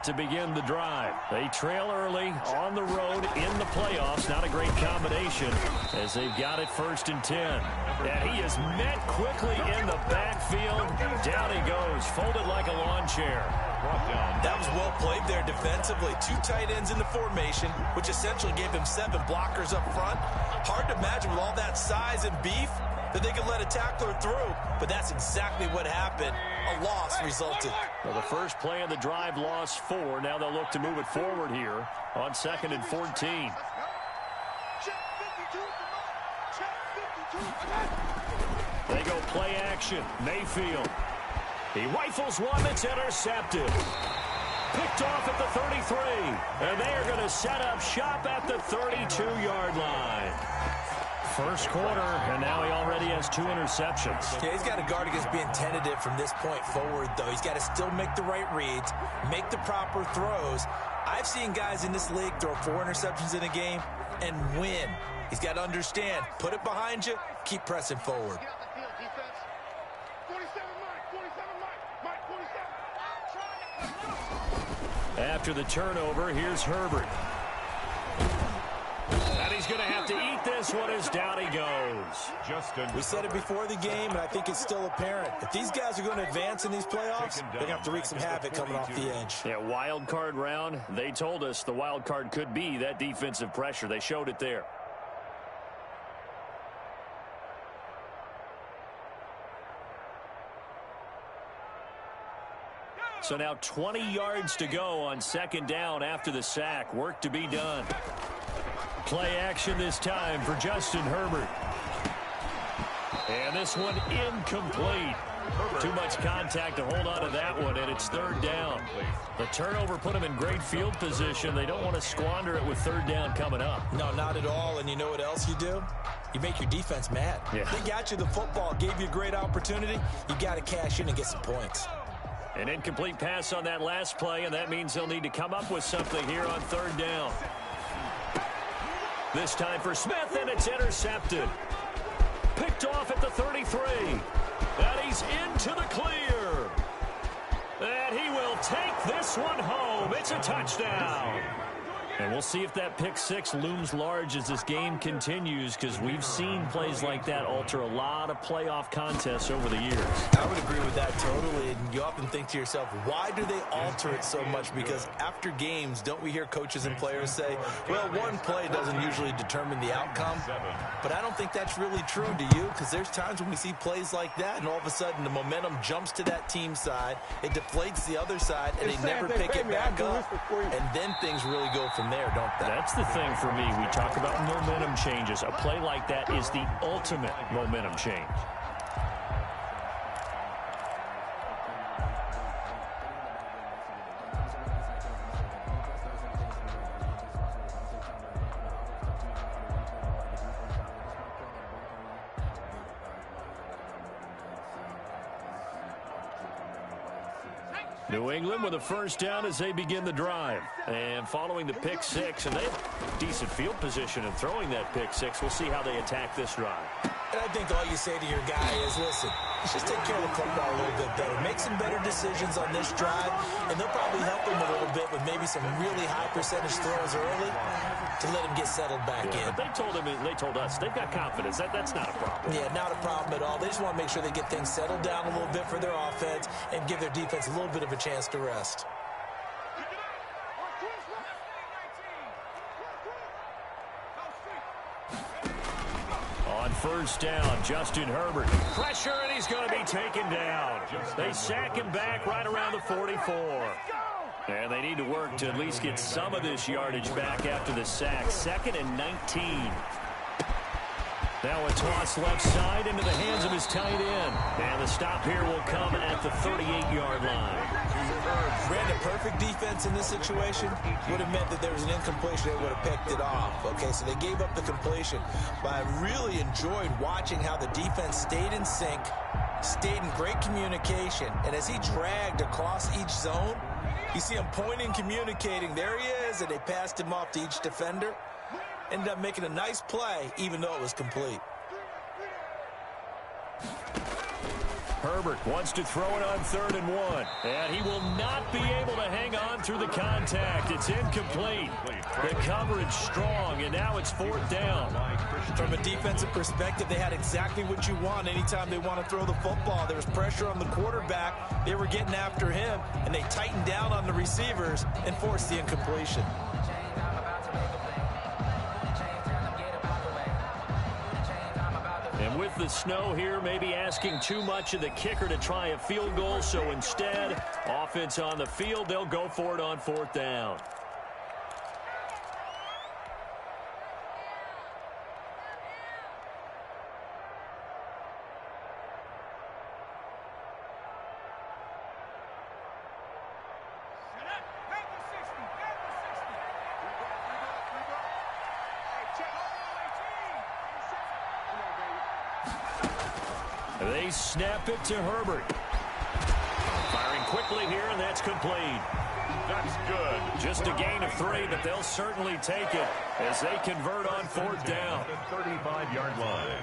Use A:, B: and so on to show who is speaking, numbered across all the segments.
A: to begin the drive. They trail early on the road in the playoffs. Not a great combination as they've got it 1st and 10. And he is met quickly in the backfield. Down he goes, folded like a lawn chair.
B: That was well played there defensively. 2 tight ends in the formation, which essentially gave him 7 blockers up front. Hard to imagine with all that size and beef that they could let a tackler through, but that's exactly what happened. A loss resulted.
A: Well, the first play of the drive lost 4. Now they'll look to move it forward here on 2nd and 14. They go play action. Mayfield. He rifles one that's intercepted. Picked off at the 33. And they are going to set up shop at the 32-yard line. First quarter, and now he already has 2 interceptions.
B: Yeah, he's got to guard against being tentative from this point forward, though. He's got to still make the right reads, make the proper throws. I've seen guys in this league throw 4 interceptions in a game and win. He's got to understand, put it behind you, keep pressing forward.
A: After the turnover, here's Herbert. And he's going to have to eat this one as down he goes.
B: We said it before the game, and I think it's still apparent. If these guys are going to advance in these playoffs, they're going to have to wreak some havoc coming off the edge.
A: Yeah, wild card round. They told us the wild card could be that defensive pressure. They showed it there. So now 20 yards to go on 2nd down after the sack. Work to be done. Play action this time for Justin Herbert. And this one incomplete. Too much contact to hold on to that one, and it's 3rd down. The turnover put them in great field position. They don't want to squander it with 3rd down coming up.
B: No, not at all. And you know what else you do? You make your defense mad.
A: Yeah.
B: They got you the football, gave you a great opportunity. You got to cash in and get some points.
A: An incomplete pass on that last play, and that means they'll need to come up with something here on 3rd down. This time for Smith, and it's intercepted. Picked off at the 33. And he's into the clear. And he will take this one home. It's a touchdown. And we'll see if that pick 6 looms large as this game continues, because we've seen plays like that alter a lot of playoff contests over the years.
B: I would agree with that totally. And you often think to yourself, why do they alter it so much? Because after games, don't we hear coaches and players say, well, one play doesn't usually determine the outcome. But I don't think that's really true, do you? Because there's times when we see plays like that, and all of a sudden the momentum jumps to that team side, it deflates the other side, and they never pick it back up. And then things really go from there, don't they?
A: That's the thing for me. We talk about momentum changes. A play like that is the ultimate momentum change. New England with a 1st down as they begin the drive. And following the pick 6, and they have decent field position in throwing that pick 6. We'll see how they attack this drive.
B: And I think all you say to your guy is, listen, just take care of the football a little bit better. Make some better decisions on this drive, and they'll probably help him a little bit with maybe some really high percentage throws early to let him get settled back in.
A: But they told us they've got confidence. That's not a problem.
B: Yeah, not a problem at all. They just want to make sure they get things settled down a little bit for their offense and give their defense a little bit of a chance to rest.
A: On 1st down, Justin Herbert. Pressure, and he's going to be taken down. They sack him back right around the 44. And they need to work to at least get some of this yardage back after the sack. 2nd and 19. Now a toss left side into the hands of his tight end. And the stop here will come at the 38-yard line.
B: Ran a perfect defense in this situation. Would have meant that there was an incompletion. They would have picked it off. Okay, so they gave up the completion. But I really enjoyed watching how the defense stayed in sync, stayed in great communication. And as he dragged across each zone, you see him pointing, communicating. There he is, and they passed him off to each defender. Ended up making a nice play, even though it was complete.
A: Herbert wants to throw it on 3rd and 1. And he will not be able to hang on through the contact. It's incomplete. The coverage strong, and now it's 4th down.
B: From a defensive perspective, they had exactly what you want anytime they want to throw the football. There was pressure on the quarterback. They were getting after him, and they tightened down on the receivers and forced the incompletion.
A: And with the snow here, maybe asking too much of the kicker to try a field goal. So instead, offense on the field, they'll go for it on 4th down. They snap it to Herbert. Firing quickly here, and that's complete. That's good. Just a gain of 3, but they'll certainly take it as they convert on 4th down.
C: 35-yard line.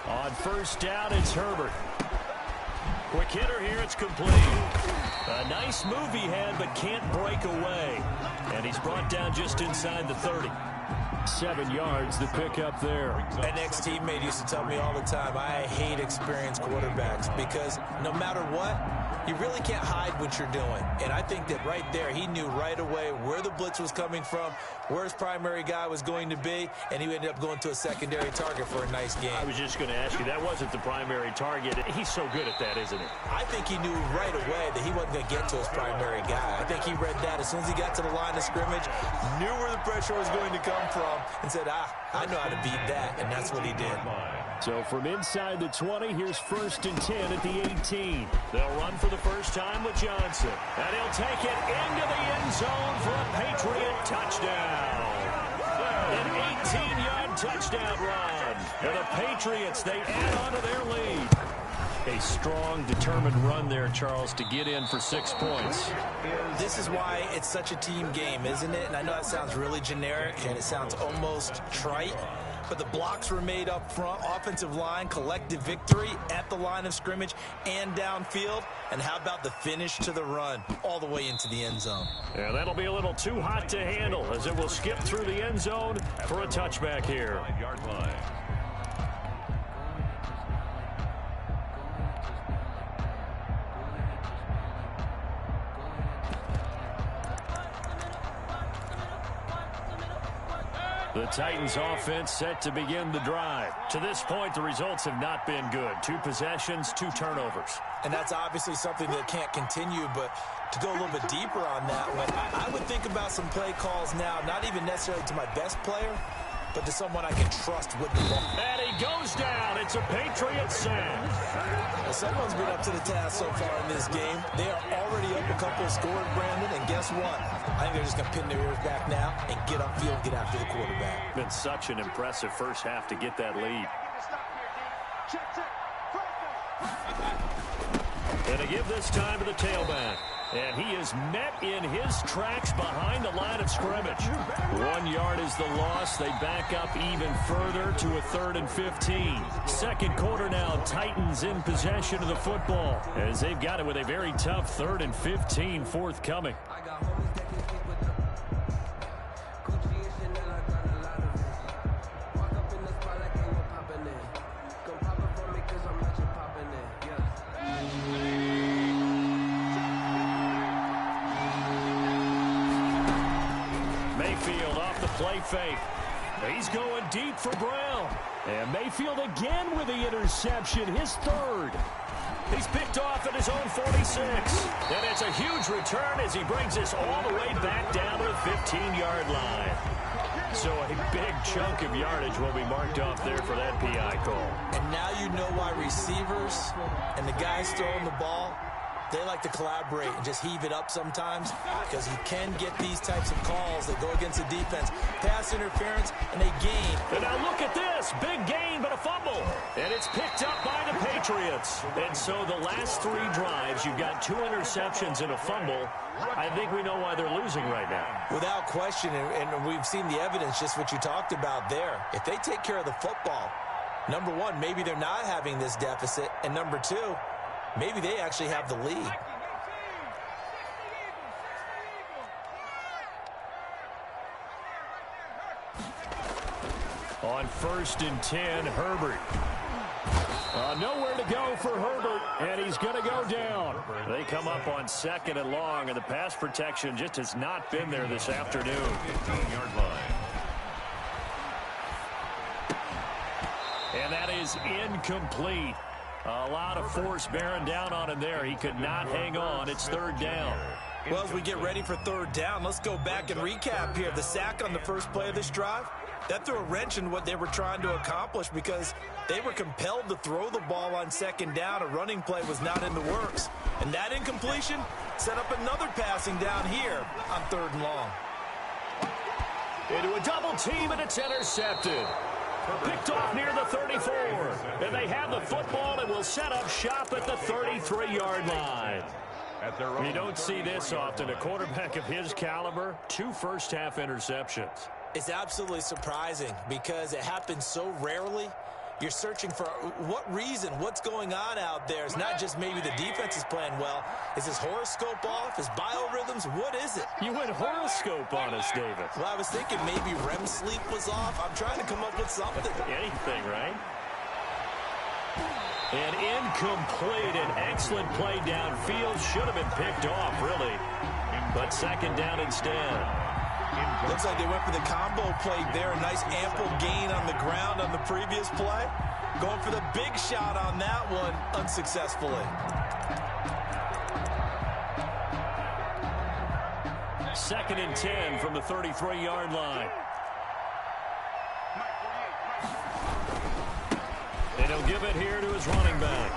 A: On 1st down, it's Herbert. Quick hitter here, it's complete. A nice move he had, but can't break away. And he's brought down just inside the 30. 7 yards to pick up there.
B: An ex-teammate used to tell me all the time, I hate experienced quarterbacks because no matter what, you really can't hide what you're doing. And I think that right there, he knew right away where the blitz was coming from, where his primary guy was going to be, and he ended up going to a secondary target for a nice game.
A: I was just going to ask you, that wasn't the primary target. He's so good at that, isn't he?
B: I think he knew right away that he wasn't going to get to his primary guy. I think he read that as soon as he got to the line of scrimmage, knew where the pressure was going to come from, and said, I know how to beat that, and that's what he did.
A: So from inside the 20, here's 1st and 10 at the 18. They'll run for the first time with Johnson. And he'll take it into the end zone for a Patriot touchdown. An 18-yard touchdown run. And the Patriots, they add on to their lead. A strong, determined run there, Charles, to get in for 6 points.
B: This is why it's such a team game, isn't it? And I know that sounds really generic, and it sounds almost trite. But the blocks were made up front, offensive line, collective victory at the line of scrimmage and downfield. And how about the finish to the run all the way into the end zone?
A: Yeah, that'll be a little too hot to handle as it will skip through the end zone for a touchback here.
C: 5-yard line.
A: The Titans offense set to begin the drive. To this point, the results have not been good. 2 possessions, 2 turnovers.
B: And that's obviously something that can't continue, but to go a little bit deeper on that one, I would think about some play calls now, not even necessarily to my best player, but to someone I can trust with the ball.
A: And he goes down. It's a Patriot sack.
B: Well, someone's been up to the task so far in this game. They are already up a couple of scores, Brandon, and guess what? I think they're just going to pin their ears back now and get upfield, get after the quarterback.
A: Been such an impressive first half to get that lead. And to give this time to the tailback. And he is met in his tracks behind the line of scrimmage. 1 yard is the loss. They back up even further to a 3rd and 15. Second quarter now, Titans in possession of the football as they've got it with a very tough 3rd and 15 forthcoming. Play fake. He's going deep for Brown. And Mayfield again with the interception, his 3rd. He's picked off at his own 46. And it's a huge return as he brings this all the way back down to the 15-yard line. So a big chunk of yardage will be marked off there for that PI call.
B: And now you know why receivers and the guys throwing the ball, they like to collaborate and just heave it up sometimes because you can get these types of calls that go against the defense. Pass interference, and they gain.
A: And now look at this. Big gain, but a fumble. And it's picked up by the Patriots. And so the last 3 drives, you've got 2 interceptions and a fumble. I think we know why they're losing right now.
B: Without question, and we've seen the evidence, just what you talked about there. If they take care of the football, Number one, maybe they're not having this deficit. And number two, maybe they actually have the lead.
A: On 1st and 10, Herbert. Nowhere to go for Herbert, and he's going to go down. They come up on 2nd and long, and the pass protection just has not been there this afternoon.
C: 15-yard line.
A: And that is incomplete. A lot of force bearing down on him there. He could not hang on. It's 3rd down.
B: Well, as we get ready for 3rd down, let's go back and recap here. The sack on the first play of this drive, that threw a wrench in what they were trying to accomplish because they were compelled to throw the ball on 2nd down. A running play was not in the works. And that incompletion set up another passing down here on 3rd and long.
A: Into a double team, and it's intercepted. Picked off near the 34. And they have the football and will set up shop at the 33-yard line. You don't see this often. A quarterback of his caliber, 2 first-half interceptions.
B: It's absolutely surprising because it happens so rarely. You're searching for what reason, what's going on out there. It's not just maybe the defense is playing well. Is his horoscope off? His biorhythms? What is it?
A: You went horoscope on us, David.
B: Well, I was thinking maybe REM sleep was off. I'm trying to come up with something.
A: Anything, right? And incomplete. An excellent play downfield. Should have been picked off, really. But 2nd down instead.
B: Looks like they went for the combo play there. A nice ample gain on the ground on the previous play. Going for the big shot on that one unsuccessfully.
A: 2nd and 10 from the 33-yard line. And he'll give it here to his running back.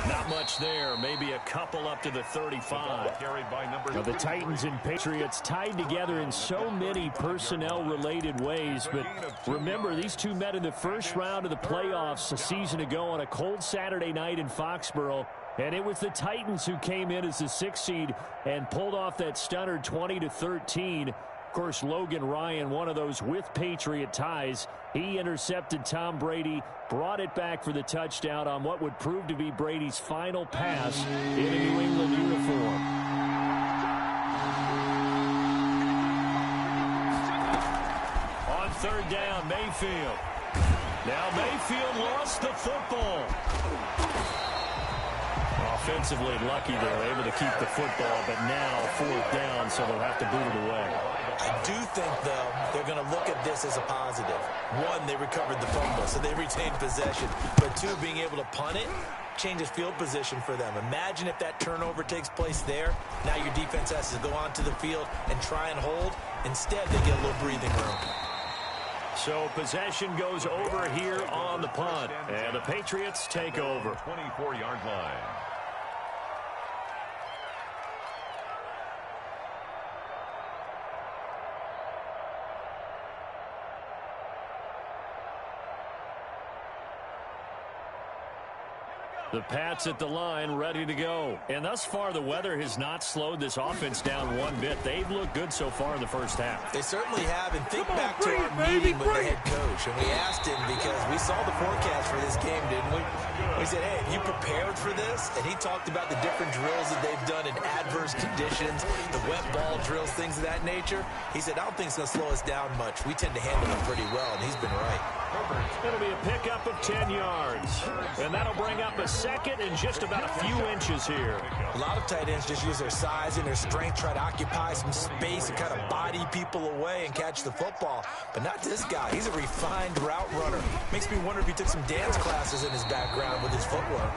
A: Not much there. Maybe a couple up to the 35.
C: Now
A: the Titans and Patriots tied together in so many personnel-related ways. But remember, these two met in the first round of the playoffs a season ago on a cold Saturday night in Foxborough. And it was the Titans who came in as the 6th seed and pulled off that stunner 20-13. Of course, Logan Ryan, one of those with Patriot ties. He intercepted Tom Brady, brought it back for the touchdown on what would prove to be Brady's final pass in a New England uniform. On 3rd down, Mayfield. Now Mayfield lost the football. Offensively lucky they're able to keep the football, but now 4th down, so they'll have to boot it away.
B: I do think, though, they're going to look at this as a positive. One, they recovered the fumble, so they retained possession. But two, being able to punt it changes field position for them. Imagine if that turnover takes place there. Now your defense has to go onto the field and try and hold. Instead, they get a little breathing room.
A: So possession goes over here on the punt, and the Patriots take over.
C: 24-yard line.
A: The Pats at the line, ready to go. And thus far, the weather has not slowed this offense down one bit. They've looked good so far in the first half.
B: They certainly have. And think back to our meeting with the head coach. And we asked him, because we saw the forecast for this game, didn't we? We said, hey, have you prepared for this? And he talked about the different drills that they've done in adverse conditions, the wet ball drills, things of that nature. He said, I don't think it's going to slow us down much. We tend to handle it pretty well, and he's been right.
A: It'll be a pickup of 10 yards. And that'll bring up a 2nd and just about a few inches here.
B: A lot of tight ends just use their size and their strength, try to occupy some space and kind of body people away and catch the football. But not this guy. He's a refined route runner. Makes me wonder if he took some dance classes in his background with his footwork.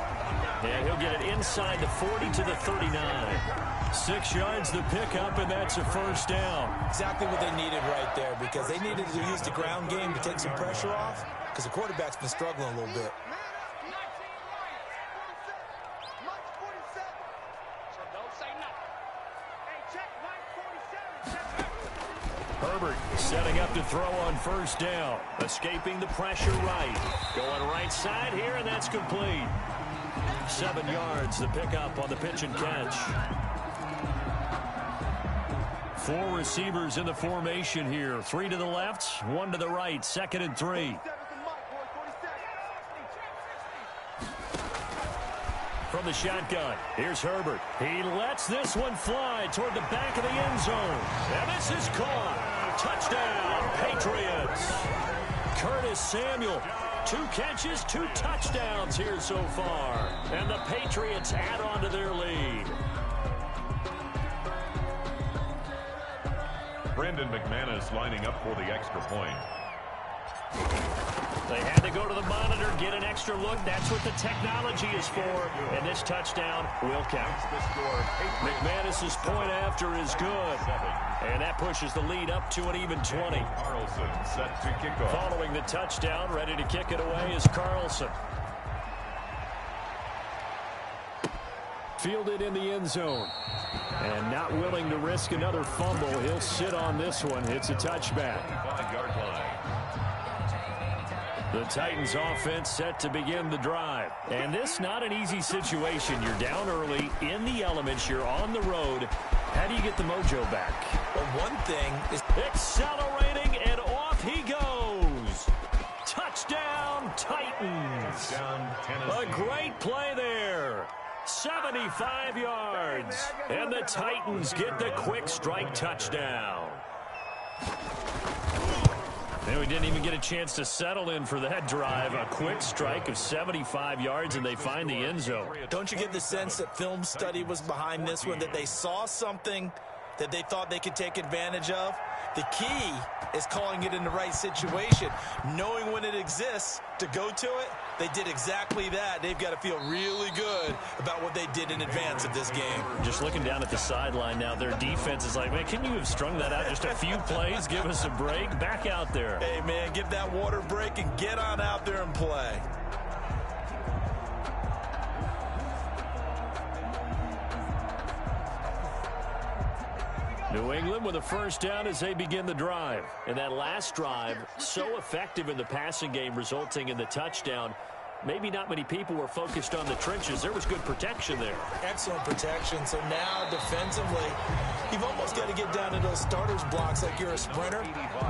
A: And he'll get it inside the 40 to the 39. 6 yards the pickup, and that's a 1st down.
B: Exactly what they needed right there, because they needed to use the ground game to take some pressure off, because the quarterback's been struggling a little bit.
A: Herbert setting up to throw on 1st down. Escaping the pressure right. Going right side here, and that's complete. 7 yards, the pickup on the pitch and catch. 4 receivers in the formation here. 3 to the left, 1 to the right. 2nd and 3. from the shotgun. Here's Herbert. He lets this one fly toward the back of the end zone. And this is caught. Touchdown, Patriots. Curtis Samuel. 2 catches, 2 touchdowns here so far. And the Patriots add on to their lead.
C: Brandon McManus lining up for the extra point.
A: They had to go to the monitor, get an extra look. That's what the technology is for. And this touchdown will count. McManus's point after is good. And that pushes the lead up to an even 20.
C: Carlson set to kick off.
A: Following the touchdown, ready to kick it away is Carlson. Fielded in the end zone. And not willing to risk another fumble. He'll sit on this one. It's a touchback.
C: 5-yard line.
A: The Titans offense set to begin the drive. And this not an easy situation. You're down early, in the elements, you're on the road. How do you get the mojo back?
B: Well, one thing is
A: accelerating, and off he goes. Touchdown, Titans. A great play there. 75 yards. And the Titans get the quick strike touchdown. And we didn't even get a chance to settle in for that drive. A quick strike of 75 yards, and they find the end zone.
B: Don't you get the sense that film study was behind this one, that they saw something that they thought they could take advantage of? The key is calling it in the right situation, knowing when it exists to go to it. They did exactly that. They've got to feel really good about what they did in advance of this game.
A: Just looking down at the sideline now, their defense is like, man, can you have strung that out just a few plays? Give us a break. Back out there.
B: Hey, man, give that water break and get on out there and play.
A: New England with a first down as they begin the drive. And that last drive, so effective in the passing game, resulting in the touchdown. Maybe not many people were focused on the trenches. There was good protection there.
B: Excellent protection. So now defensively, you've almost got to get down to those starters blocks like you're a sprinter.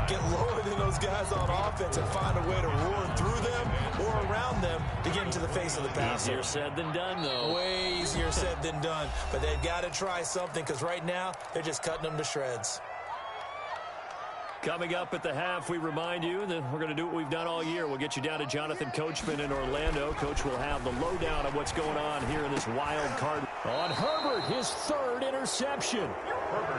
B: Get lower than those guys on offense and find a way to roar through them or around them to get into the face of the passer.
A: Easier said than done, though.
B: Way easier said than done. But they've got to try something because right now they're just cutting them to shreds.
A: Coming up at the half, we remind you that we're going to do what we've done all year. We'll get you down to Jonathan Coachman in Orlando. Coach will have the lowdown of what's going on here in this wild card. On Herbert, his 3rd interception.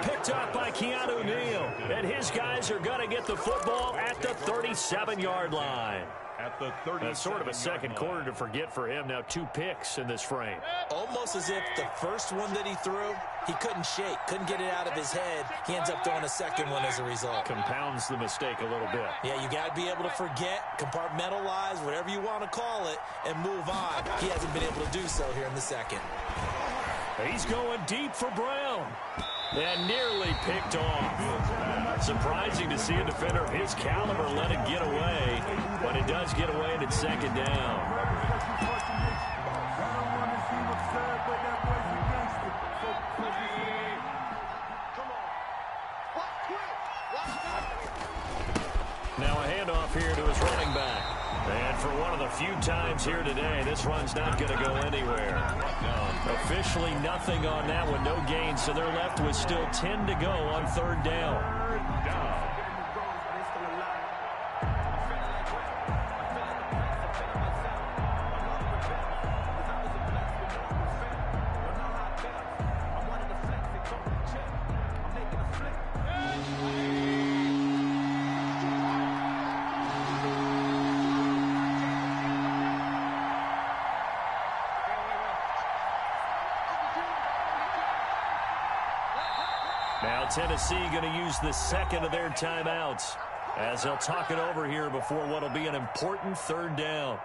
A: Picked up by Keanu Neal. And his guys are going to get the football at the 37-yard line.
C: At the 30.
A: That's sort of a second quarter to forget for him. Now 2 picks in this frame.
B: Almost as if the first one that he threw, he couldn't shake, couldn't get it out of his head. He ends up throwing a second one as a result.
A: Compounds the mistake a little bit.
B: Yeah, you got to be able to forget, compartmentalize, whatever you want to call it, and move on. He hasn't been able to do so here in the second.
A: He's going deep for Brown. And nearly picked off. Surprising to see a defender of his caliber let it get away. But it does get away, and it's second down. Now a handoff here to his running back. And for one of the few times here today, this run's not going to go anywhere. Officially nothing on that one, no gain, so they're left with still 10 to go on 3rd down. Now Tennessee going to use the second of their timeouts as they'll talk it over here before what will be an important 3rd down.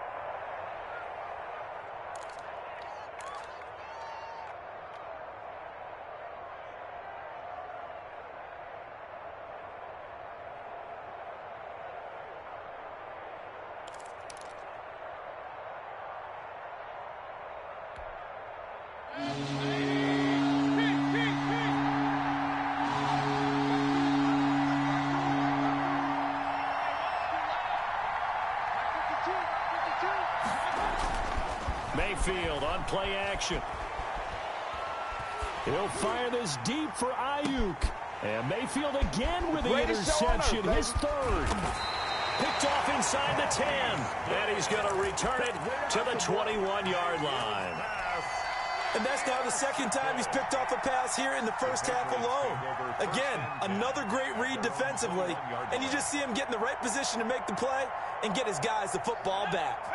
A: Mayfield on play action. He'll fire this deep for Ayuk. And Mayfield again with the interception, his third. Picked off inside the 10. And he's going to return it to the 21-yard line.
B: And that's now the second time he's picked off a pass here in the first half alone. Again, another great read defensively. And you just see him get in the right position to make the play and get his guys the football back.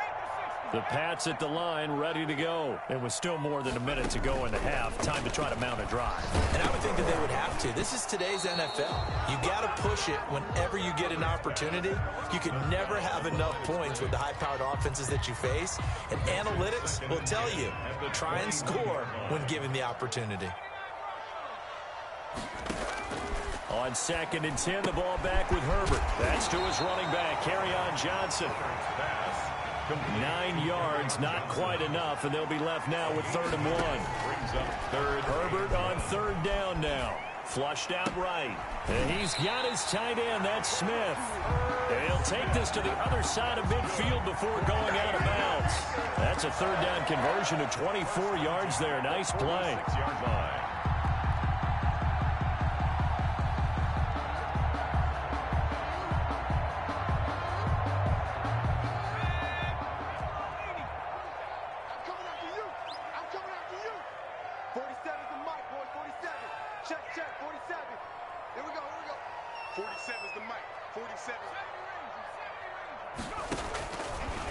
A: The Pats at the line, ready to go. It was still more than a minute to go in the half. Time to try to mount a drive.
B: And I would think that they would have to. This is today's NFL. You got to push it whenever you get an opportunity. You can never have enough points with the high-powered offenses that you face. And analytics will tell you, try and score when given the opportunity.
A: On 2nd and 10, the ball back with Herbert. That's to his running back, Kerryon Johnson. 9 yards, not quite enough, and they'll be left now with 3rd and 1. Herbert on 3rd down now. Flushed out right. And he's got his tight end, that's Smith. And he'll take this to the other side of midfield before going out of bounds. That's a 3rd down conversion of 24 yards there. Nice play.
C: 6-yard line.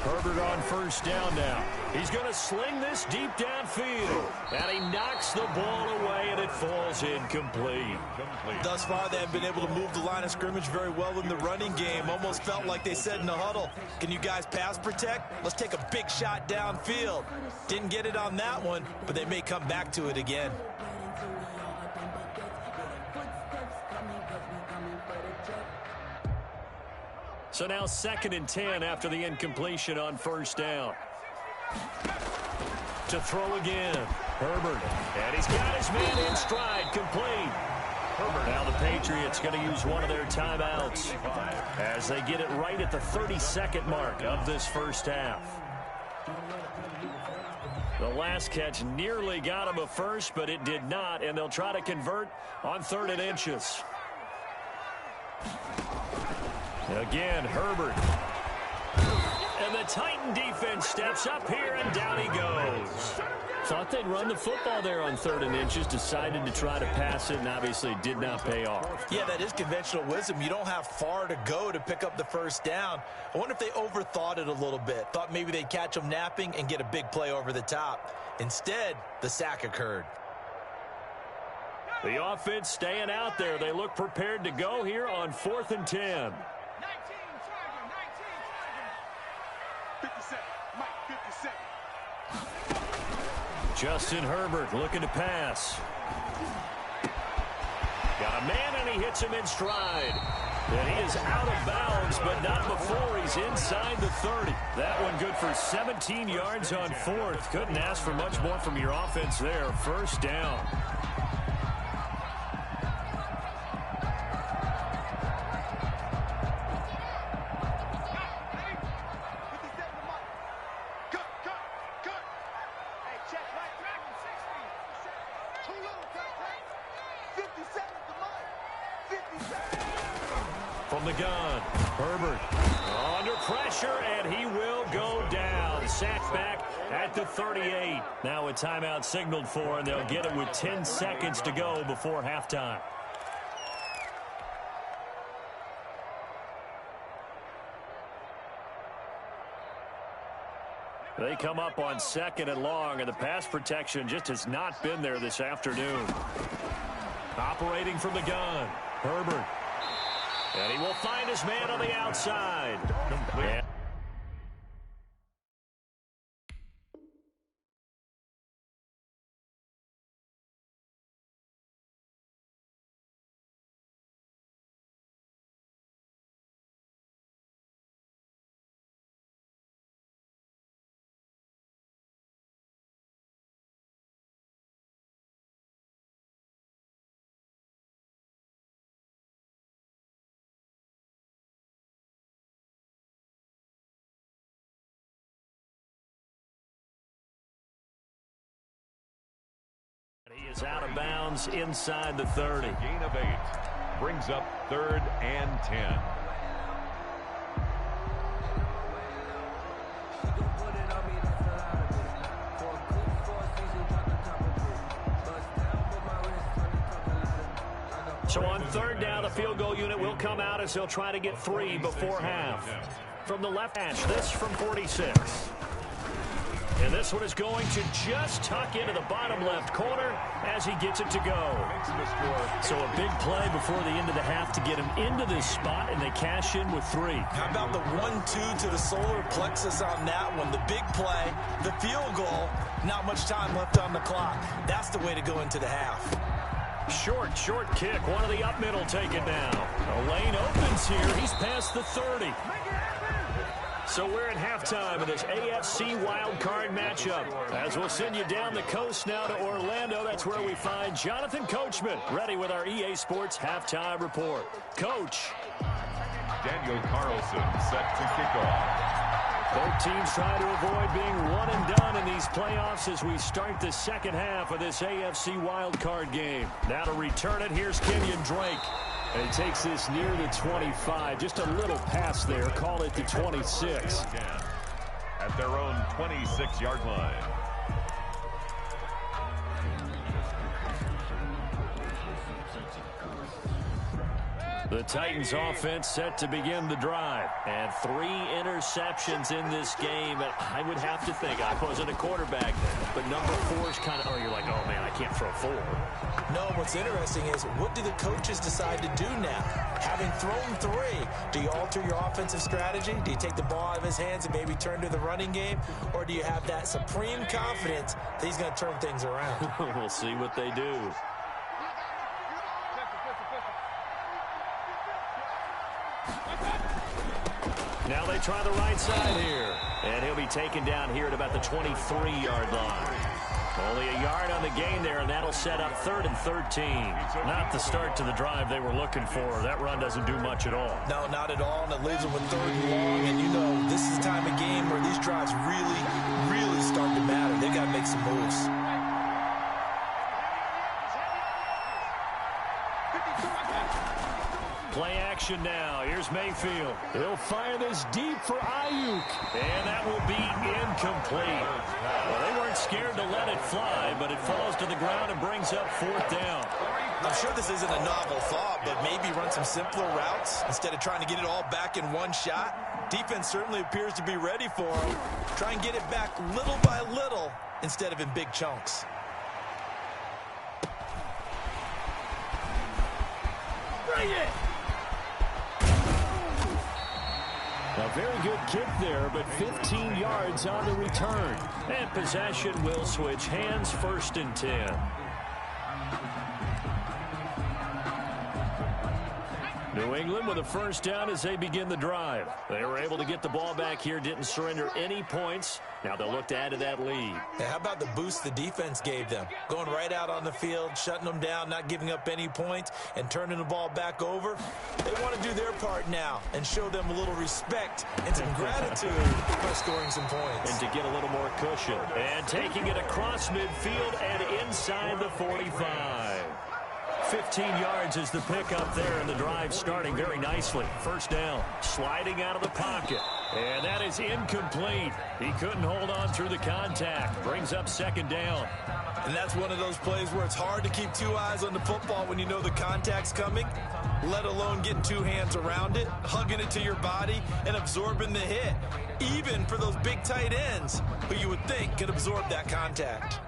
A: Herbert on 1st down now. He's going to sling this deep downfield. And he knocks the ball away, and it falls incomplete.
B: Thus far, they have been able to move the line of scrimmage very well in the running game. Almost felt like they said in the huddle, can you guys pass protect? Let's take a big shot downfield. Didn't get it on that one, but they may come back to it again.
A: So now 2nd and 10 after the incompletion on 1st down. To throw again. Herbert. And he's got his man in stride. Complete. Now the Patriots going to use one of their timeouts as they get it right at the 32nd mark of this first half. The last catch nearly got him a first, but it did not, and they'll try to convert on 3rd and inches. Again, Herbert. And the Titan defense steps up here, and down he goes. Thought they'd run the football there on 3rd and inches, decided to try to pass it, and obviously did not pay off.
B: Yeah, that is conventional wisdom. You don't have far to go to pick up the 1st down. I wonder if they overthought it a little bit. Thought maybe they'd catch them napping and get a big play over the top. Instead, the sack occurred.
A: The offense staying out there. They look prepared to go here on 4th and 10.
D: 57, Mike, 57.
A: Justin Herbert looking to pass. Got a man, and he hits him in stride. And he is out of bounds, but not before he's inside the 30. That one good for 17 yards on 4th. Couldn't ask for much more from your offense there. 1st down. From the gun, Herbert under pressure, and he will go down. Sacked back at the 38. Now a timeout signaled for, and they'll get it with 10 seconds to go before halftime. They come up on 2nd and long, and the pass protection just has not been there this afternoon. Operating from the gun, Herbert. And he will find his man on the outside. out of bounds inside the 30.
C: Gain of 8. Brings up 3rd and 10.
A: So on 3rd down, the field goal unit will come out as they'll try to get 3 before half. From the left hash, this from 46. And this one is going to just tuck into the bottom left corner as he gets it to go. So a big play before the end of the half to get him into this spot, and they cash in with 3.
B: How about the 1-2 to the solar plexus on that one? The big play, the field goal, not much time left on the clock. That's the way to go into the half.
A: Short kick. One of the up middle taken now. A lane opens here. He's past the 30. So we're at halftime of this AFC wildcard matchup. As we'll send you down the coast now to Orlando, that's where we find Jonathan Coachman, ready with our EA Sports halftime report. Coach.
C: Daniel Carlson set to kick off.
A: Both teams try to avoid being one and done in these playoffs as we start the second half of this AFC wildcard game. Now to return it, here's Kenyon Drake. And he takes this near the 25. Just a little pass there. Call it the 26.
C: At their own 26-yard line.
A: The Titans offense set to begin the drive. And 3 interceptions in this game. And I would have to think, I wasn't a quarterback, but number 4 is kind of, you're like, oh man, I can't throw 4.
B: No, what's interesting is, what do the coaches decide to do now? Having thrown 3, do you alter your offensive strategy? Do you take the ball out of his hands and maybe turn to the running game? Or do you have that supreme confidence that he's going to turn things around?
A: We'll see what they do. Now they try the right side here. And he'll be taken down here at about the 23-yard line. Only a yard on the gain there, and that'll set up 3rd and 13. Not the start to the drive they were looking for. That run doesn't do much at all.
B: No, not at all, and it leaves them with 3rd and long. And you know, this is the time of game where these drives really start to matter. They've got to make some moves.
A: Play action now. Here's Mayfield. He'll fire this deep for Ayuk. And that will be incomplete. Well, they weren't scared to let it fly, but it falls to the ground and brings up 4th down.
B: I'm sure this isn't a novel thought, but maybe run some simpler routes instead of trying to get it all back in one shot. Defense certainly appears to be ready for him. Try and get it back little by little instead of in big chunks.
A: Bring it! A very good kick there, but 15 yards on the return. And possession will switch hands, 1st and 10. New England with a 1st down as they begin the drive. They were able to get the ball back here, didn't surrender any points. Now they'll look to add to that lead.
B: Now, how about the boost the defense gave them? Going right out on the field, shutting them down, not giving up any points, and turning the ball back over. They want to do their part now and show them a little respect and some gratitude by scoring some points.
A: And to get a little more cushion. And taking it across midfield and inside the 45. 15 yards is the pickup there, and the drive starting very nicely. 1st down, sliding out of the pocket. And that is incomplete. He couldn't hold on through the contact. Brings up 2nd down.
B: And that's one of those plays where it's hard to keep 2 eyes on the football when you know the contact's coming, let alone getting 2 hands around it, hugging it to your body, and absorbing the hit. Even for those big tight ends who you would think could absorb that contact.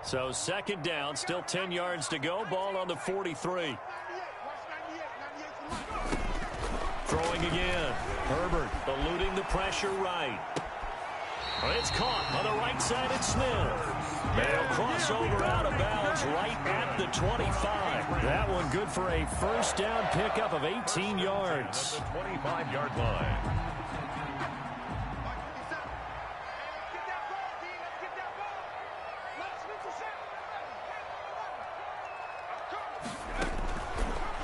A: So 2nd down, still 10 yards to go. Ball on the 43. Throwing again. Herbert eluding the pressure right. It's caught on the right side at Smith. They'll cross over out of bounds right at the 25. That one good for a 1st down pickup of 18 yards.
C: At the 25-yard line.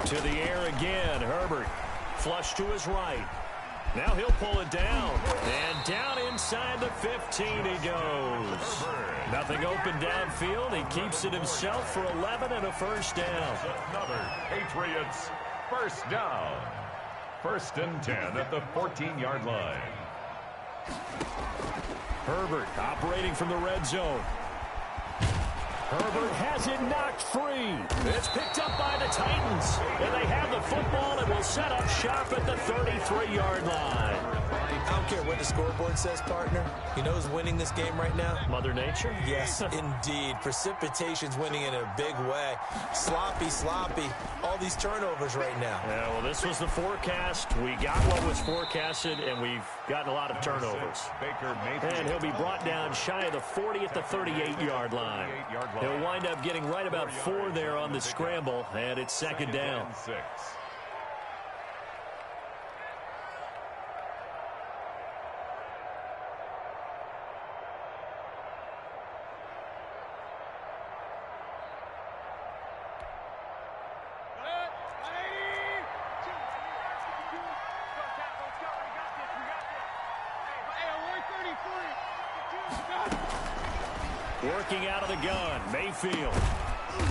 A: To the air again, Herbert. Flush to his right. Now he'll pull it down. And down inside the 15 he goes. Nothing open downfield. He keeps it himself for 11 and a first down.
C: Another Patriots first down. 1st and 10 at the 14-yard line.
A: Herbert operating from the red zone. Herbert has it knocked free. It's picked up by the Titans. And they have the football and will set up shop at the 33-yard line.
B: I don't care what the scoreboard says, partner. You know who's winning this game right now?
A: Mother Nature?
B: Yes, indeed. Precipitation's winning in a big way. Sloppy. All these turnovers right now.
A: Yeah, well, this was the forecast. We got what was forecasted, and we've gotten a lot of turnovers. And he'll be brought down shy of the 40 at the 38-yard line. He'll wind up getting right about 4 there on the scramble, and it's 2nd down. Working out of the gun, Mayfield.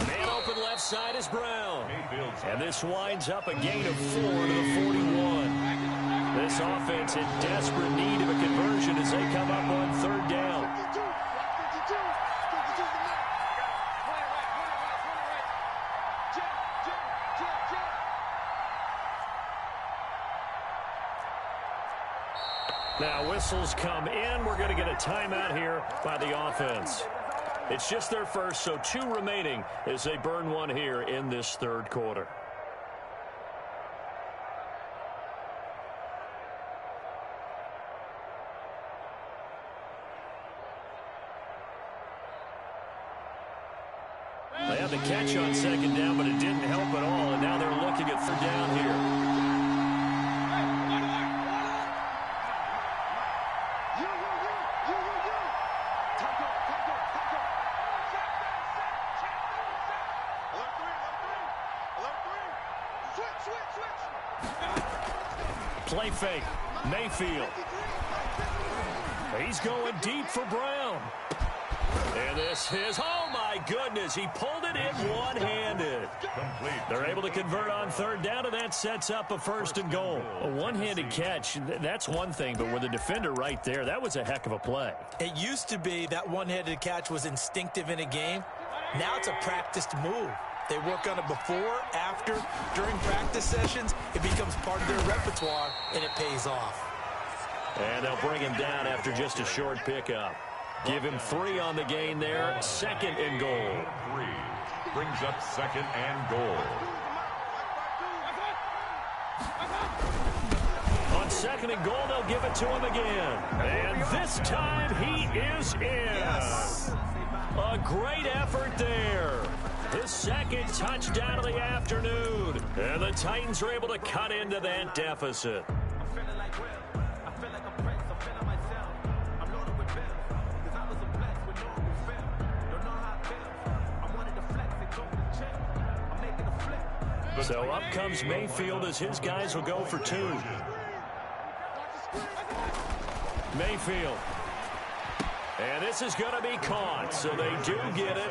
A: Man open left side is Brown. And this winds up a gain of 4 to the 41. This offense in desperate need of a conversion as they come up on 3rd down. Now whistles come in. We're going to get a timeout here by the offense. It's just their first, so 2 remaining as they burn 1 here in this 3rd quarter. They had the catch on 2nd down, but it didn't help at all, and now they're looking at 3rd down here. Play fake. Mayfield. He's going deep for Brown. And this is, oh my goodness, he pulled it in one-handed. They're able to convert on 3rd down, and that sets up a 1st and goal. A one-handed catch, that's one thing, but with a defender right there, that was a heck of a play.
B: It used to be that one-handed catch was instinctive in a game. Now it's a practiced move. They work on it before, after, during practice sessions. It becomes part of their repertoire, and it pays off.
A: And they'll bring him down after just a short pickup. Give him 3 on the gain there. 2nd and goal.
C: 3 brings up 2nd and goal.
A: On 2nd and goal, they'll give it to him again. And this time he is in.
B: Yes.
A: A great effort there. His 2nd touchdown of the afternoon. And the Titans are able to cut into that deficit. So up comes Mayfield as his guys will go for 2. Mayfield. And this is going to be caught, so they do get it.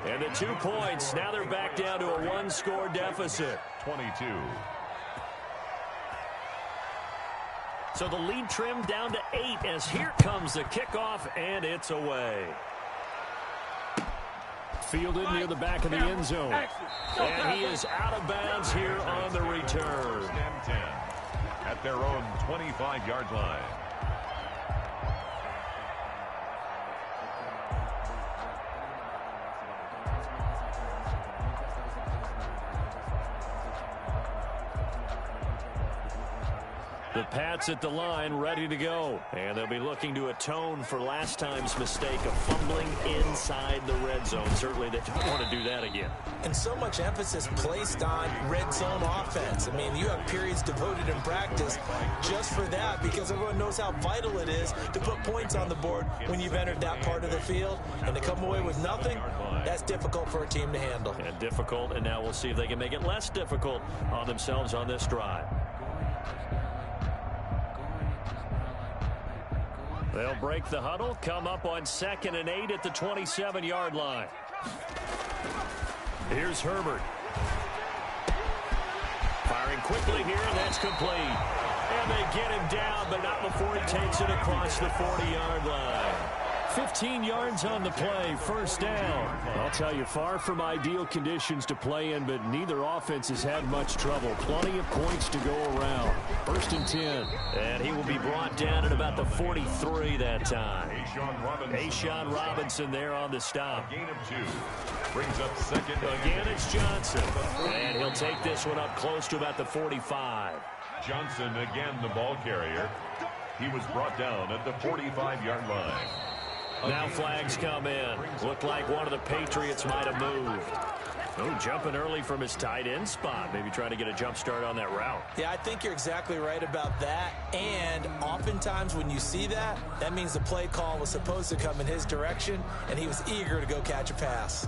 A: And the 2 points, now they're back down to a 1-score deficit.
C: 22.
A: So the lead trimmed down to 8 as here comes the kickoff, and it's away. Fielded near the back of the end zone. And he is out of bounds here on the return.
C: 10 at their own 25-yard line.
A: The Pats at the line, ready to go. And they'll be looking to atone for last time's mistake of fumbling inside the red zone. Certainly they don't want to do that again.
B: And so much emphasis placed on red zone offense. I mean, you have periods devoted in practice just for that because everyone knows how vital it is to put points on the board when you've entered that part of the field. And to come away with nothing, that's difficult for a team to handle.
A: And difficult, and now we'll see if they can make it less difficult on themselves on this drive. They'll break the huddle, come up on 2nd and 8 at the 27-yard line. Here's Herbert. Firing quickly here, and that's complete. And they get him down, but not before he takes it across the 40-yard line. 15 yards on the play, first down. I'll tell you, far from ideal conditions to play in, but neither offense has had much trouble. Plenty of points to go around. 1st and 10. And he will be brought down at about the 43 that time. A'Shawn Robinson there on the stop.
C: Gain of 2. Brings up 2nd.
A: Again, it's Johnson. And he'll take this one up close to about the 45.
C: Johnson, again the ball carrier. He was brought down at the 45-yard line.
A: Now flags come in. Looked like one of the Patriots might have moved. Oh, jumping early from his tight end spot. Maybe trying to get a jump start on that route.
B: Yeah, I think you're exactly right about that. And oftentimes when you see that, that means the play call was supposed to come in his direction, and he was eager to go catch a pass.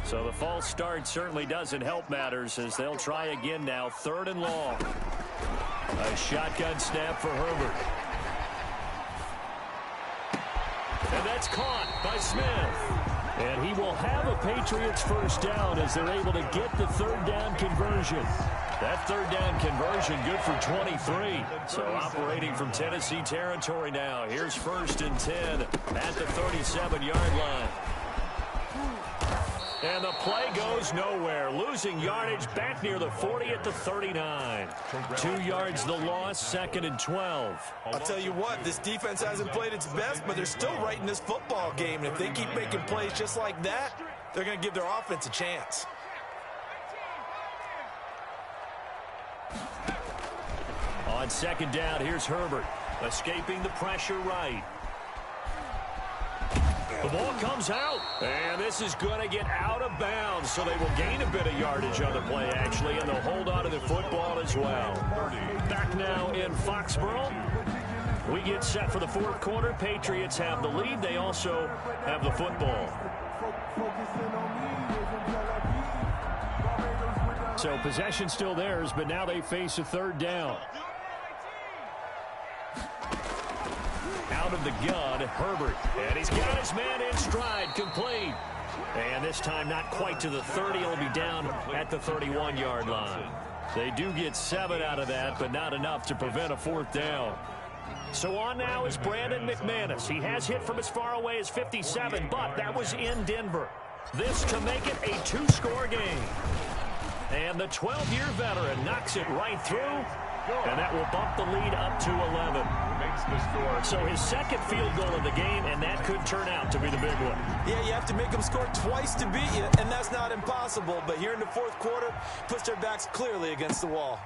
A: So the false start certainly doesn't help matters as they'll try again now. 3rd and long. A shotgun snap for Herbert. And that's caught by Smith. And he will have a Patriots first down as they're able to get the 3rd down conversion. That 3rd down conversion good for 23. So operating from Tennessee territory now. Here's 1st and 10 at the 37-yard line. And the play goes nowhere. Losing yardage back near the 40 at the 39. 2 yards the loss, 2nd and 12.
B: I'll tell you what, this defense hasn't played its best, but they're still right in this football game. And if they keep making plays just like that, they're going to give their offense a chance.
A: On 2nd down, here's Herbert. Escaping the pressure right. The ball comes out, and this is going to get out of bounds, so they will gain a bit of yardage on the play, actually, and they'll hold on to the football as well. Back now in Foxborough. We get set for the 4th quarter. Patriots have the lead. They also have the football. So possession still theirs, but now they face a 3rd down. Out of the gun, Herbert. And he's got his man in stride, complete. And this time not quite to the 30. He'll be down at the 31-yard line. They do get 7 out of that, but not enough to prevent a 4th down. So on now is Brandon McManus. He has hit from as far away as 57, but that was in Denver. This to make it a 2-score game. And the 12-year veteran knocks it right through, and that will bump the lead up to 11. So his 2nd field goal of the game, and that could turn out to be the big one.
B: Yeah, you have to make them score twice to beat you, and that's not impossible. But here in the 4th quarter, puts their backs clearly against the wall.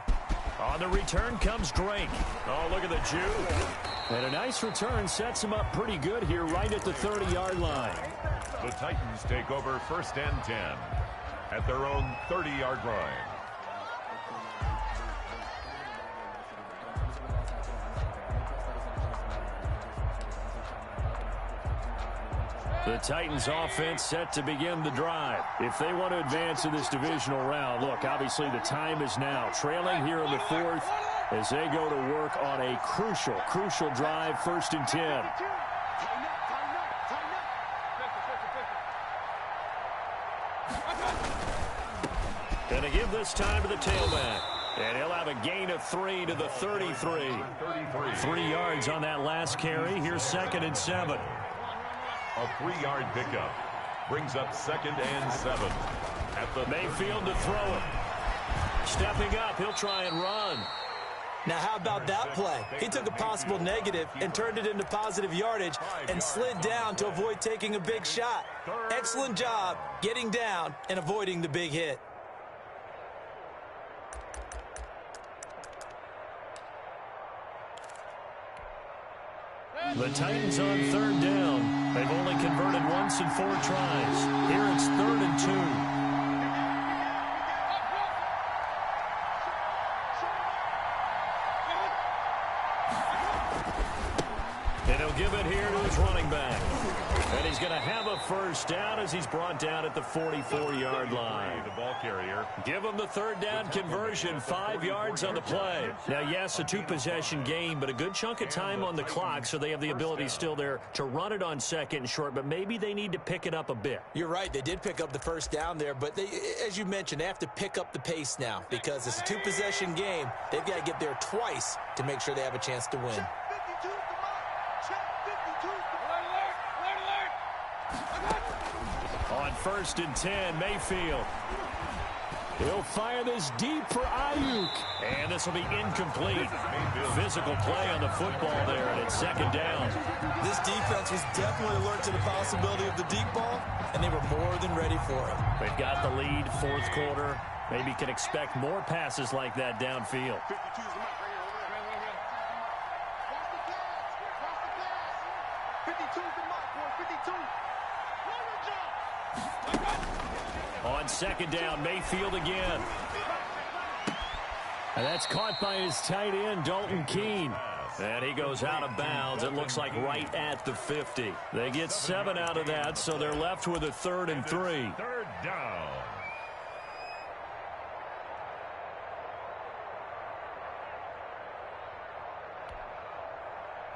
A: On the return comes Drake. Oh, look at the Jew. And a nice return sets him up pretty good here right at the 30-yard line.
C: The Titans take over 1st and 10 at their own 30-yard line.
A: The Titans offense set to begin the drive. If they want to advance in this divisional round, look, obviously the time is now. Trailing here in the 4th as they go to work on a crucial drive, 1st and 10. Gonna give this time to the tailback. And he'll have a gain of 3 to the 33. 3 yards on that last carry. Here's 2nd and 7.
C: A 3-yard pickup brings up 2nd and 7. At the
A: Mayfield to throw it. Stepping up, he'll try and run.
B: Now, how about that play? He took a possible negative and turned it into positive yardage and slid down to avoid taking a big shot. Excellent job getting down and avoiding the big hit.
A: The Titans on 3rd down. They've only converted once in 4 tries. Here it's 3rd and 2. And he'll give it here to his running back. And he's going to have a first down as he's brought down at the 44-yard line.
C: The ball carrier.
A: Give him the third down conversion, 5 yards on the play. Now, yes, a two-possession game, but a good chunk of time on the clock, so they have the ability still there to run it on second and short, but maybe they need to pick it up a bit.
B: You're right. They did pick up the first down there, but they, as you mentioned, they have to pick up the pace now because it's a two-possession game. They've got to get there twice to make sure they have a chance to win.
A: On 1st and 10, Mayfield. He'll fire this deep for Ayuk. And this will be incomplete. Physical play on the football there, and it's second down.
B: This defense was definitely alert to the possibility of the deep ball, and they were more than ready for it.
A: They've got the lead, fourth quarter. Maybe can expect more passes like that downfield.
D: 52 is the mark right here. 52 is the mark, boy. 52.
A: On second down, Mayfield again. And that's caught by his tight end, Dalton Keene. And he goes out of bounds, it looks like right at the 50. They get 7 out of that, so they're left with a 3rd and 3.
C: Third down.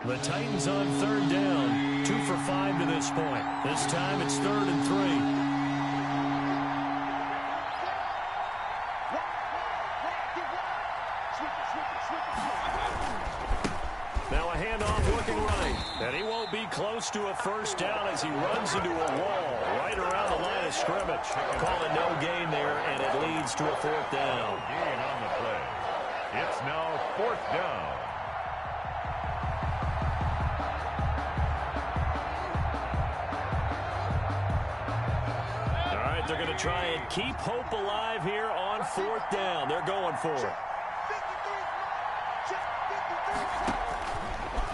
A: The Titans on 3rd down, 2 for 5 to this point. This time it's 3rd and 3. Now a handoff looking right. And he won't be close to a first down as he runs into a wall right around the line of scrimmage. Calling no gain there, and it leads to a 4th down.
C: Gain on the play. It's now 4th down.
A: All right, they're going to try and keep hope alive here on 4th down. They're going for it.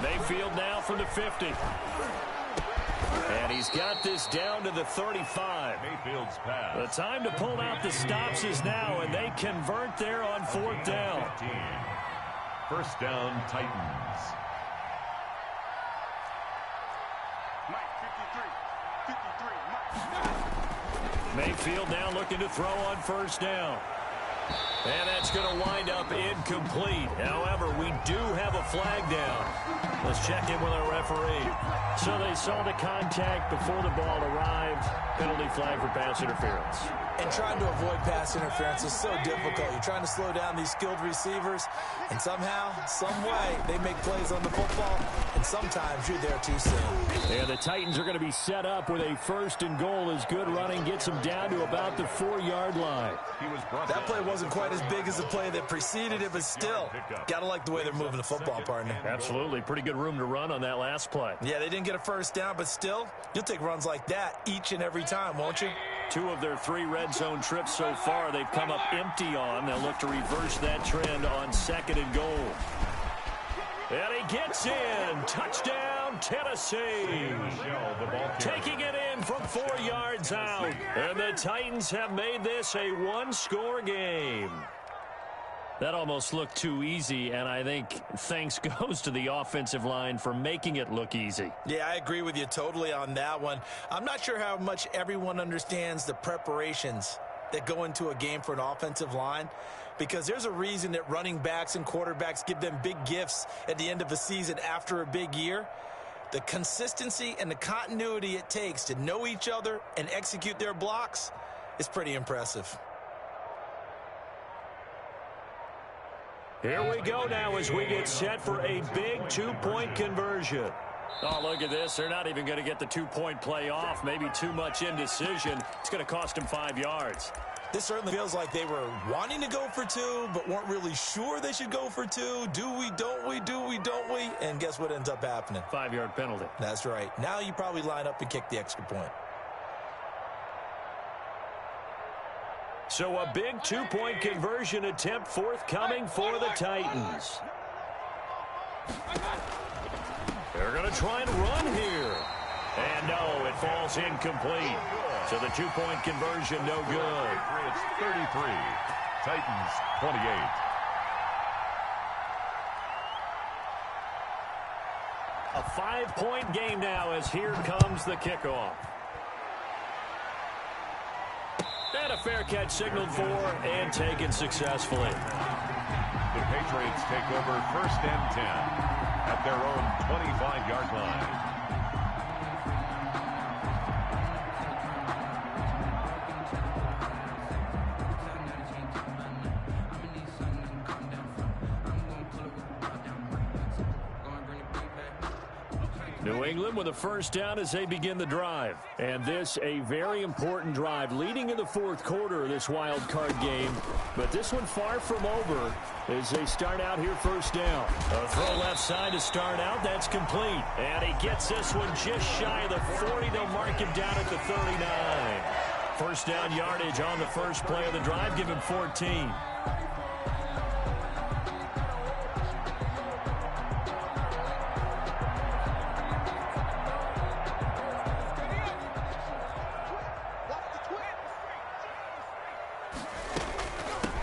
A: Mayfield now from the 50. And he's got this down to the 35.
C: Mayfield's pass.
A: The time to pull out the stops is now, and they convert there on 4th down.
C: 15. First down, Titans.
D: Mike, 53, Mike.
A: Mayfield now looking to throw on 1st down. And that's going to wind up incomplete. However, we do have a flag down. Let's check in with our referee. So they saw the contact before the ball arrived. Penalty flag for pass interference.
B: And trying to avoid pass interference is so difficult. You're trying to slow down these skilled receivers, and somehow, some way, they make plays on the football, and sometimes you're there too soon.
A: And the Titans are going to be set up with a 1st and goal as good running gets them down to about the 4-yard line.
B: That play wasn't quite as big as the play that preceded it, but still, got to like the way they're moving the football, partner.
A: Absolutely. Pretty good room to run on that last play.
B: Yeah, they didn't get a first down, but still, you'll take runs like that each and every time, won't you?
A: 2 of their 3 red zone trips so far they've come up empty on. They'll look to reverse that trend on 2nd and goal. And he gets in. Touchdown, Tennessee. Taking it in from 4 yards out. And the Titans have made this a 1-score game. That almost looked too easy, and I think thanks goes to the offensive line for making it look easy.
B: Yeah, I agree with you totally on that one. I'm not sure how much everyone understands the preparations that go into a game for an offensive line, because there's a reason that running backs and quarterbacks give them big gifts at the end of a season after a big year. The consistency and the continuity it takes to know each other and execute their blocks is pretty impressive.
A: Here we go now as we get set for a big 2-point conversion. Oh, look at this. They're not even going to get the 2-point play off. Maybe too much indecision. It's going to cost them 5 yards.
B: This certainly feels like they were wanting to go for 2, but weren't really sure they should go for 2. Do we, don't we, do we, don't we? And guess what ends up happening?
A: 5-yard penalty.
B: That's right. Now you probably line up and kick the extra point.
A: So a big 2-point conversion attempt forthcoming for the Titans. They're going to try and run here. And no, it falls incomplete. So the 2-point conversion no good.
C: It's 33. Titans 28.
A: A 5-point game now as here comes the kickoff. And a fair catch signaled for and taken successfully.
C: The Patriots take over 1st and 10 at their own 25-yard line.
A: New England with a first down as they begin the drive. And this a very important drive leading in the 4th quarter of this wild card game. But this one far from over as they start out here first down. A throw left side to start out. That's complete. And he gets this one just shy of the 40. They'll mark him down at the 39. First down yardage on the first play of the drive. Give him 14.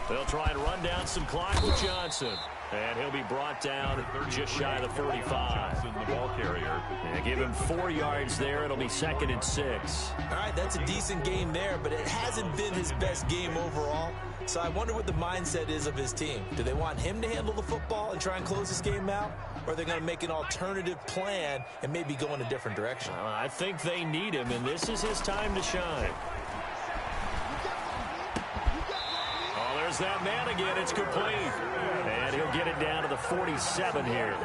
A: They'll try and run down some clock with Johnson. And he'll be brought down just shy of the 35.
C: The ball carrier.
A: And give him 4 yards there. It'll be 2nd and 6.
B: All right, that's a decent game there, but it hasn't been his best game overall. So I wonder what the mindset is of his team. Do they want him to handle the football and try and close this game out? Or are they going to make an alternative plan and maybe go in a different direction?
A: I think they need him, and this is his time to shine. There's that man again. It's complete. And he'll get it down to the 47 here.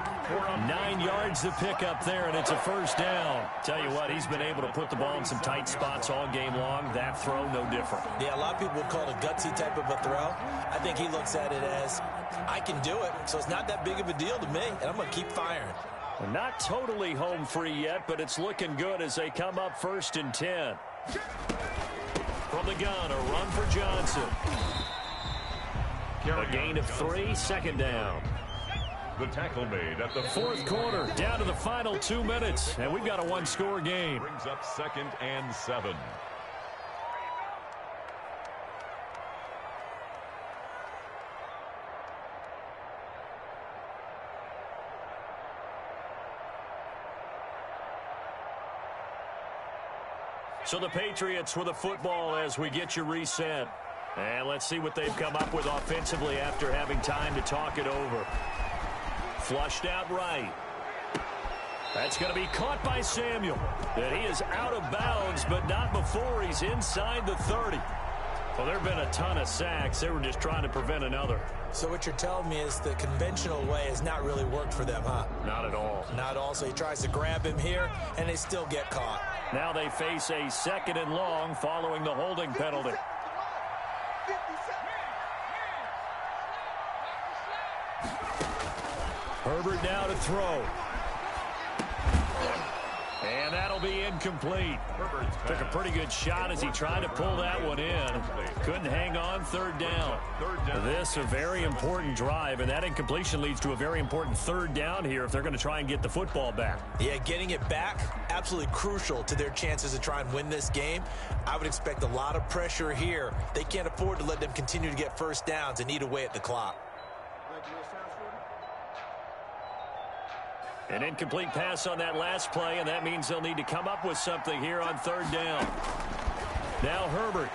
A: 9 yards to pick up there, and it's a first down. Tell you what, he's been able to put the ball in some tight spots all game long. That throw, no different.
B: Yeah, a lot of people would call it a gutsy type of a throw. I think he looks at it as, I can do it, so it's not that big of a deal to me, and I'm going to keep firing.
A: Not totally home free yet, but it's looking good as they come up 1st and 10. From the gun, a run for Johnson. A gain of 3, 2nd down.
C: The tackle made at the
A: 4th quarter, down to the final 2 minutes, and we've got a 1-score game.
C: Brings up 2nd and 7.
A: So the Patriots with a football as we get you reset. And let's see what they've come up with offensively after having time to talk it over. Flushed out right. That's going to be caught by Samuel. And he is out of bounds, but not before he's inside the 30. Well, there have been a ton of sacks. They were just trying to prevent another.
B: So what you're telling me is the conventional way has not really worked for them, huh?
A: Not at all.
B: Not at all. So he tries to grab him here, and they still get caught.
A: Now they face a 2nd and long following the holding penalty. Herbert now to throw. And that'll be incomplete. Took a pretty good shot as he tried to pull that one in. Couldn't hang on. 3rd down. This a very important drive, and that incompletion leads to a very important 3rd down here if they're going to try and get the football back.
B: Yeah, getting it back, absolutely crucial to their chances to try and win this game. I would expect a lot of pressure here. They can't afford to let them continue to get first downs and eat away at the clock.
A: An incomplete pass on that last play, and that means they'll need to come up with something here on 3rd down. Now Herbert.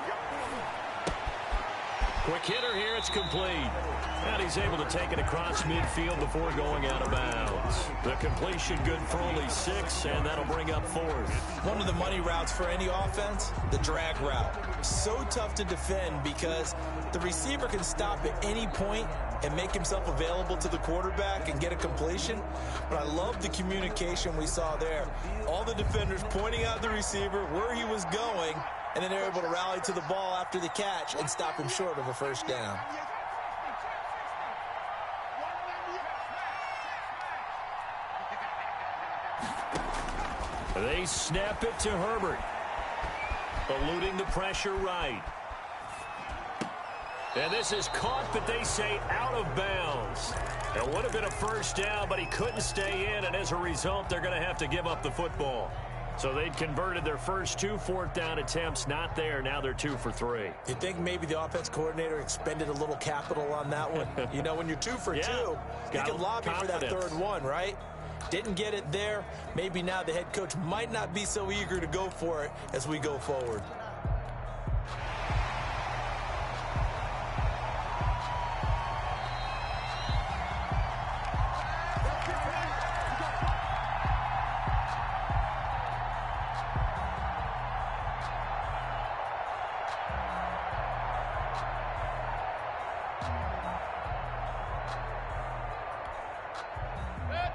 A: Quick hitter here, it's complete. And he's able to take it across midfield before going out of bounds. The completion good for only 6, and that'll bring up 4th.
B: One of the money routes for any offense, the drag route. So tough to defend because the receiver can stop at any point and make himself available to the quarterback and get a completion. But I love the communication we saw there. All the defenders pointing out the receiver, where he was going, and then they're able to rally to the ball after the catch and stop him short of a first down.
A: They snap it to Herbert. Eluding the pressure right. And this is caught, but they say out of bounds. It would have been a first down, but he couldn't stay in, and as a result, they're going to have to give up the football. So they'd converted their first 2 4th down attempts. Not there. Now they're 2 for 3.
B: You think maybe the offense coordinator expended a little capital on that one? You know, when you're 2 for 2, you can lobby for that 3rd one, right? Didn't get it there. Maybe now the head coach might not be so eager to go for it as we go forward.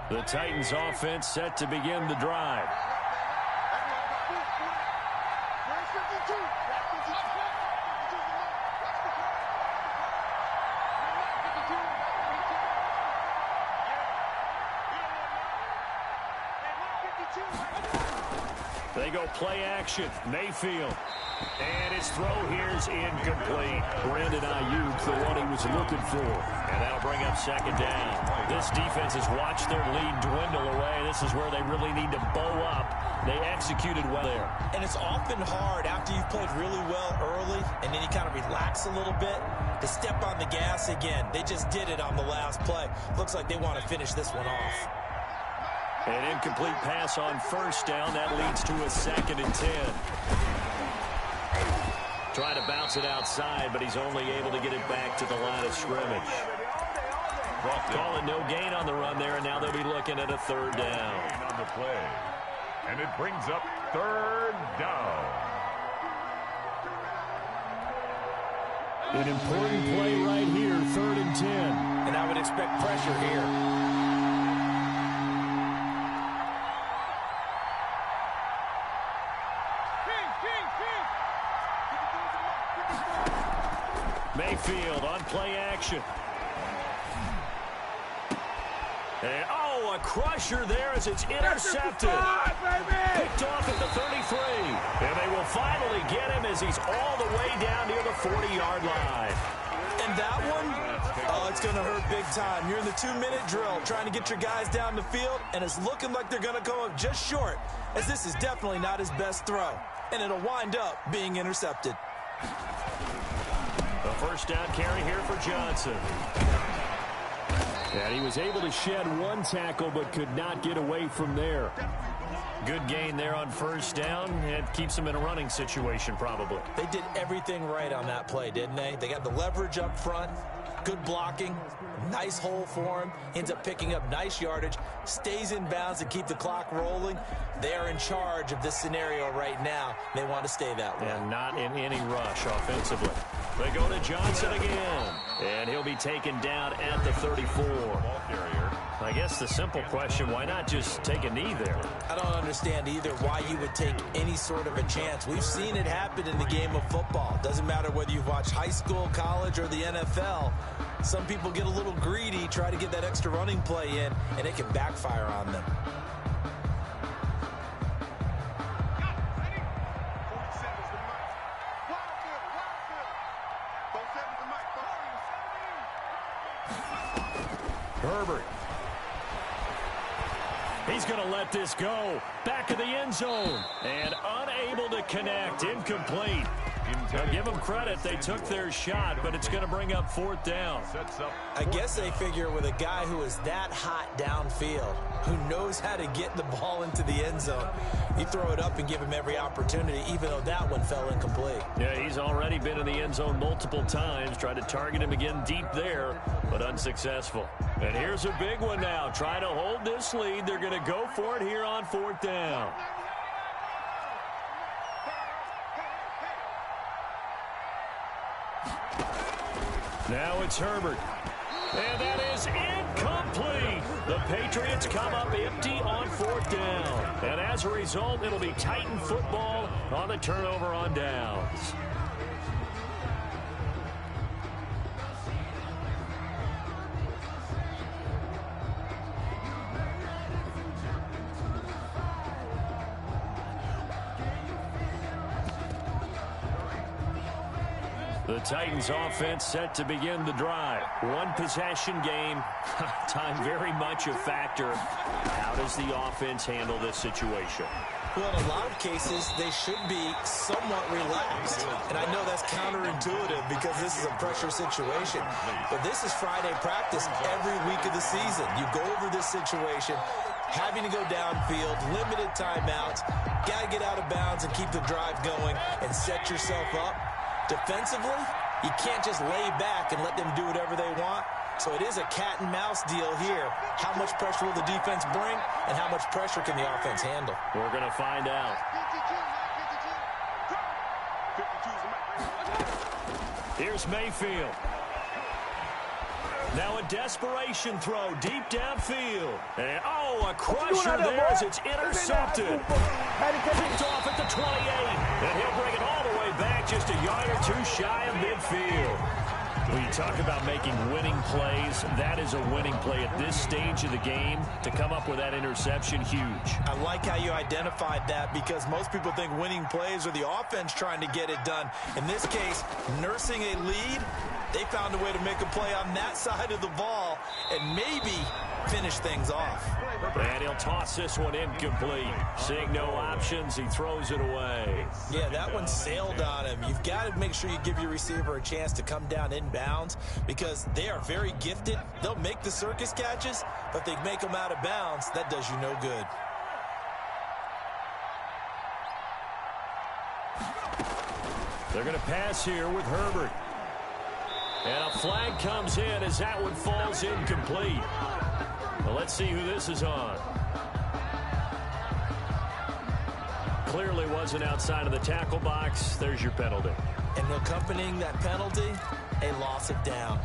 A: The Titans offense set to begin the drive. They go play action. Mayfield. And his throw here is incomplete. Brandon Ayuk, the one he was looking for. And that'll bring up second down. This defense has watched their lead dwindle away. This is where they really need to bow up. They executed well there. And it's often hard after you've played really well early and then you kind of relax a little bit to step on the gas again. They just did it on the last play. Looks like they want to finish this one off. An incomplete pass on first down. That leads to a 2nd and 10. Trying to bounce it outside, but he's only able to get it back to the line of scrimmage. Calling no gain on the run there, and now they'll be looking at a 3rd down.
C: On the play. And it brings up 3rd down.
A: An important play right here, 3rd and 10.
B: And I would expect pressure here.
A: Mayfield on play action. And, a crusher there as it's intercepted. Picked off at the 33. And they will finally get him as he's all the way down near the 40-yard line.
B: And that one, it's going to hurt big time. You're in the 2-minute drill trying to get your guys down the field, and it's looking like they're going to come up just short, as this is definitely not his best throw. And it'll wind up being intercepted.
A: A 1st down carry here for Johnson. And he was able to shed one tackle but could not get away from there. Good gain there on 1st down. It keeps him in a running situation probably.
B: They did everything right on that play, didn't they? They got the leverage up front, good blocking, nice hole for him, ends up picking up nice yardage, stays in bounds to keep the clock rolling. They are in charge of this scenario right now. They want to stay that way.
A: And not in any rush offensively. They go to Johnson again, and he'll be taken down at the 34. I guess the simple question, why not just take a knee there?
B: I don't understand either why you would take any sort of a chance. We've seen it happen in the game of football. Doesn't matter whether you've watched high school, college, or the NFL. Some people get a little greedy, try to get that extra running play in, and it can backfire on them.
A: Herbert. He's going to let this go. Back of the end zone. And unable to connect. Incomplete. Now give them credit. They took their shot, but it's going to bring up 4th down.
B: I guess they figure with a guy who is that hot downfield, who knows how to get the ball into the end zone, you throw it up and give him every opportunity, even though that one fell incomplete.
A: Yeah, he's already been in the end zone multiple times. Tried to target him again deep there, but unsuccessful. And here's a big one now. Trying to hold this lead. They're going to go for it here on 4th down. Now it's Herbert. And that is incomplete. The Patriots come up empty on 4th down. And as a result, it'll be Titan football on the turnover on downs. The Titans offense set to begin the drive. One possession game. Time very much a factor. How does the offense handle this situation?
B: Well, in a lot of cases, they should be somewhat relaxed. And I know that's counterintuitive because this is a pressure situation. But this is Friday practice every week of the season. You go over this situation, having to go downfield, limited timeouts, got to get out of bounds and keep the drive going and set yourself up. Defensively, you can't just lay back and let them do whatever they want. So it is a cat and mouse deal here. How much pressure will the defense bring, and how much pressure can the offense handle?
A: We're going to find out.
D: 52.
A: Here's Mayfield. Now a desperation throw deep downfield. And, a crusher there as it's intercepted. Picked off at the 28. And he'll bring it all the way back just a yard or two shy of midfield. When you talk about making winning plays, that is a winning play at this stage of the game. To come up with that interception, huge.
B: I like how you identified that because most people think winning plays are the offense trying to get it done. In this case, nursing a lead, they found a way to make a play on that side of the ball and maybe finish things off.
A: And he'll toss this one incomplete. Seeing no options, he throws it away.
B: Yeah, that one sailed on him. You've got to make sure you give your receiver a chance to come down inbounds because they are very gifted. They'll make the circus catches, but they make them out of bounds. That does you no good.
A: They're going to pass here with Herbert. And a flag comes in as that one falls incomplete. Well, let's see who this is on. Clearly wasn't outside of the tackle box. There's your penalty.
B: And accompanying that penalty, a loss of down.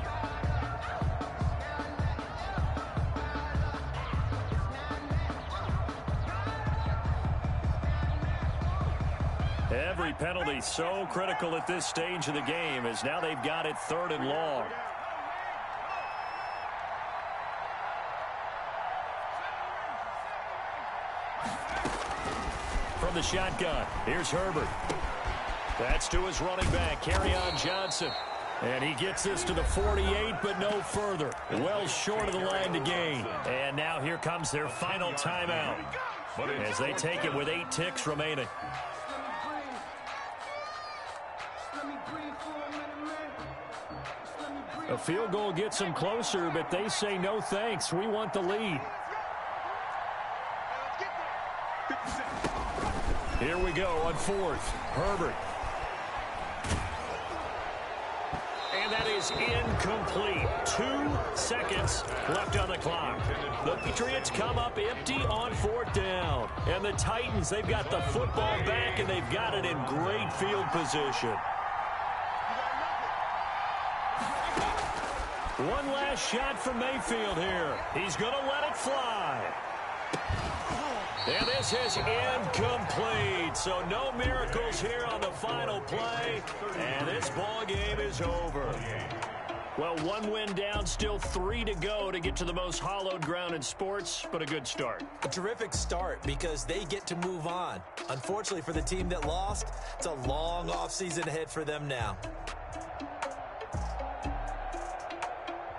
A: Every penalty so critical at this stage of the game as now they've got it 3rd and long. From the shotgun, here's Herbert. That's to his running back, Kerryon Johnson. And he gets this to the 48, but no further. Well short of the line to gain. And now here comes their final timeout as they take it with 8 ticks remaining. A field goal gets them closer, but they say no thanks. We want the lead. Here we go on 4th. Herbert. And that is incomplete. 2 seconds left on the clock. The Patriots come up empty on 4th down. And the Titans, they've got the football back, and they've got it in great field position. One last shot from Mayfield here. He's going to let it fly. And this is incomplete. So no miracles here on the final play. And this ball game is over. Well, 1 win down, still 3 to go to get to the most hallowed ground in sports, but a good start.
B: A terrific start because they get to move on. Unfortunately for the team that lost, it's a long offseason ahead for them now.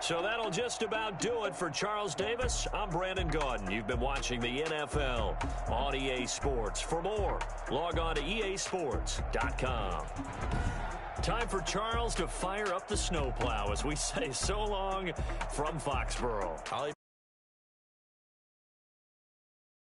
A: So that'll just about do it for Charles Davis. I'm Brandon Gaudin. You've been watching the NFL on EA Sports. For more, log on to easports.com. Time for Charles to fire up the snowplow as we say so long from Foxborough.